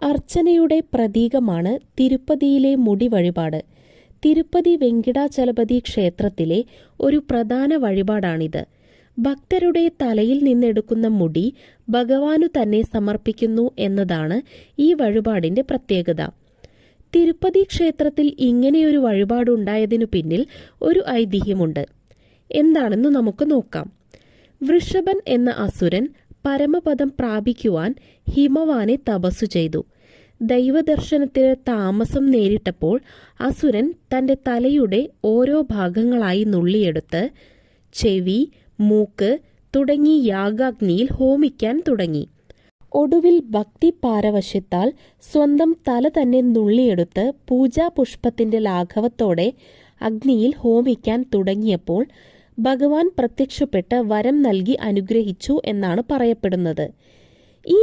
അർച്ചനയുടെ പ്രതീകമാണ് തിരുപ്പതിയിലെ മുടി വഴിപാട്. തിരുപ്പതി വെങ്കിടാചലപതി ക്ഷേത്രത്തിലെ ഒരു പ്രധാന വഴിപാടാണിത്. ഭക്തരുടെ തലയിൽ നിന്നെടുക്കുന്ന മുടി ഭഗവാനു തന്നെ സമർപ്പിക്കുന്നു എന്നതാണ് ഈ വഴിപാടിന്റെ പ്രത്യേകത. തിരുപ്പതി ക്ഷേത്രത്തിൽ ഇങ്ങനെയൊരു വഴിപാടുണ്ടായതിനു പിന്നിൽ ഒരു ഐതിഹ്യമുണ്ട്. എന്താണെന്ന് നമുക്ക് നോക്കാം. വൃഷഭൻ എന്ന അസുരൻ പരമപദം പ്രാപിക്കുവാൻ ഹിമവാനെ തപസ്സു ചെയ്തു. ദൈവദർശനത്തിന് താമസം നേരിട്ടപ്പോൾ അസുരൻ തന്റെ തലയുടെ ഓരോ ഭാഗങ്ങളായി നുള്ളിയെടുത്ത് ചെവി, മൂക്ക് തുടങ്ങി യാഗാഗ്നിയിൽ ഹോമിക്കാൻ തുടങ്ങി. ഒടുവിൽ ഭക്തി പാരവശ്യത്താൽ സ്വന്തം തല തന്നെ നുള്ളിയെടുത്ത് പൂജാപുഷ്പത്തിന്റെ ലാഘവത്തോടെ അഗ്നിയിൽ ഹോമിക്കാൻ തുടങ്ങിയപ്പോൾ ഭഗവാൻ പ്രത്യക്ഷപ്പെട്ട് വരം നൽകി അനുഗ്രഹിച്ചു എന്നാണ് പറയപ്പെടുന്നത്. ഈ